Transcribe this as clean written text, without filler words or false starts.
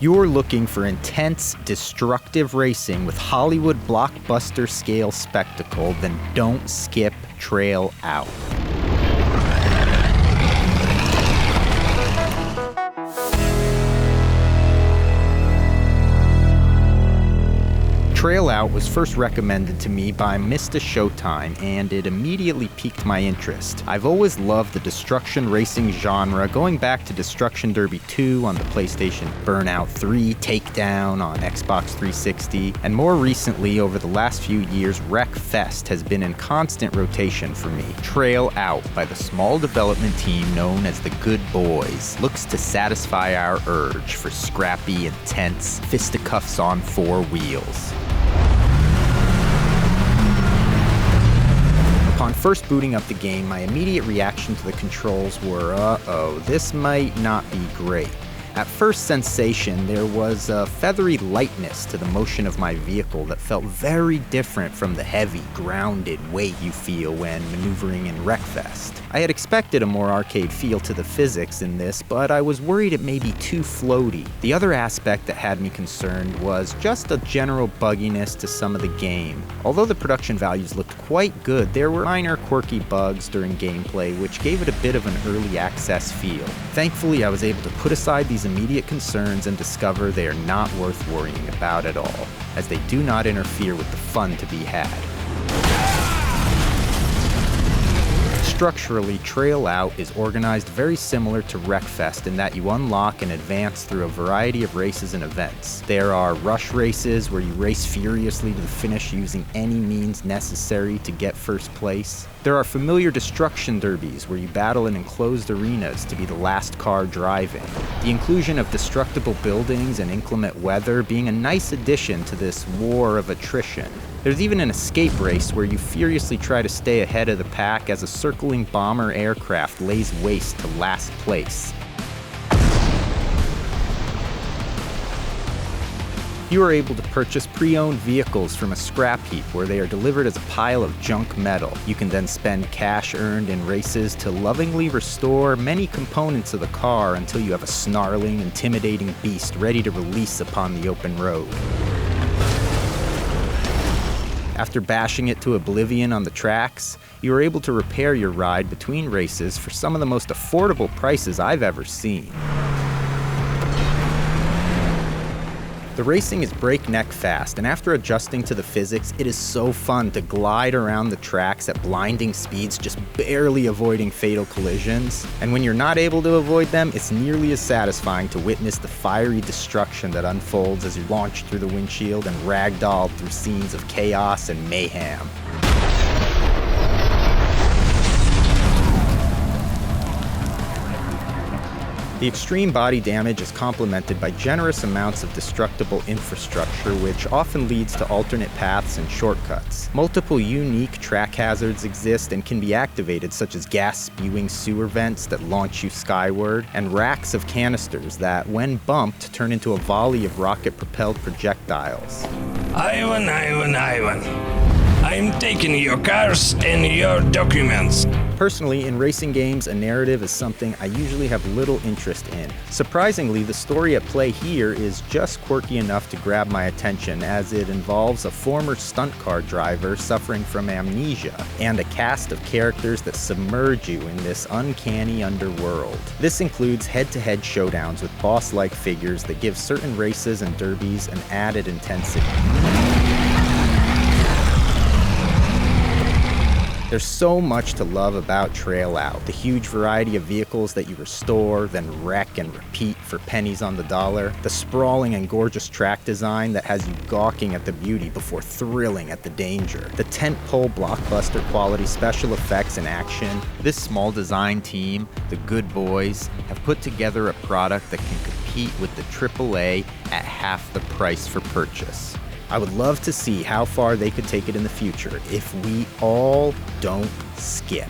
you're looking for intense, destructive racing with Hollywood blockbuster scale spectacle, then don't skip Trail Out. Trail Out was first recommended to me by Mr. Showtime, and it immediately piqued my interest. I've always loved the destruction racing genre, going back to Destruction Derby 2 on the PlayStation, Burnout 3, Takedown on Xbox 360, and more recently, over the last few years, Wreckfest has been in constant rotation for me. Trail Out, by the small development team known as the Good Boys, looks to satisfy our urge for scrappy, intense, fisticuffs on four wheels. Upon first booting up the game, my immediate reaction to the controls were, uh-oh, this might not be great. At first sensation, there was a feathery lightness to the motion of my vehicle that felt very different from the heavy, grounded weight you feel when maneuvering in Wreckfest. I had expected a more arcade feel to the physics in this, but I was worried it may be too floaty. The other aspect that had me concerned was just a general bugginess to some of the game. Although the production values looked quite good, there were minor quirky bugs during gameplay which gave it a bit of an early access feel. Thankfully, I was able to put aside these immediate concerns and discover they are not worth worrying about at all, as they do not interfere with the fun to be had. Structurally, Trail Out is organized very similar to Wreckfest in that you unlock and advance through a variety of races and events. There are rush races where you race furiously to the finish using any means necessary to get first place. There are familiar destruction derbies where you battle in enclosed arenas to be the last car driving. The inclusion of destructible buildings and inclement weather being a nice addition to this war of attrition. There's even an escape race where you furiously try to stay ahead of the pack as a circling bomber aircraft lays waste to last place. You are able to purchase pre-owned vehicles from a scrap heap where they are delivered as a pile of junk metal. You can then spend cash earned in races to lovingly restore many components of the car until you have a snarling, intimidating beast ready to release upon the open road. After bashing it to oblivion on the tracks, you are able to repair your ride between races for some of the most affordable prices I've ever seen. The racing is breakneck fast, and after adjusting to the physics, it is so fun to glide around the tracks at blinding speeds, just barely avoiding fatal collisions. And when you're not able to avoid them, it's nearly as satisfying to witness the fiery destruction that unfolds as you launch through the windshield and ragdoll through scenes of chaos and mayhem. The extreme body damage is complemented by generous amounts of destructible infrastructure, which often leads to alternate paths and shortcuts. Multiple unique track hazards exist and can be activated, such as gas-spewing sewer vents that launch you skyward, and racks of canisters that, when bumped, turn into a volley of rocket-propelled projectiles. Ivan. I'm taking your cars and your documents. Personally, in racing games, a narrative is something I usually have little interest in. Surprisingly, the story at play here is just quirky enough to grab my attention, as it involves a former stunt car driver suffering from amnesia and a cast of characters that submerge you in this uncanny underworld. This includes head-to-head showdowns with boss-like figures that give certain races and derbies an added intensity. There's so much to love about Trail Out. The huge variety of vehicles that you restore, then wreck and repeat for pennies on the dollar. The sprawling and gorgeous track design that has you gawking at the beauty before thrilling at the danger. The tentpole blockbuster quality special effects and action. This small design team, the Good Boys, have put together a product that can compete with the AAA at half the price for purchase. I would love to see how far they could take it in the future if we all don't skip.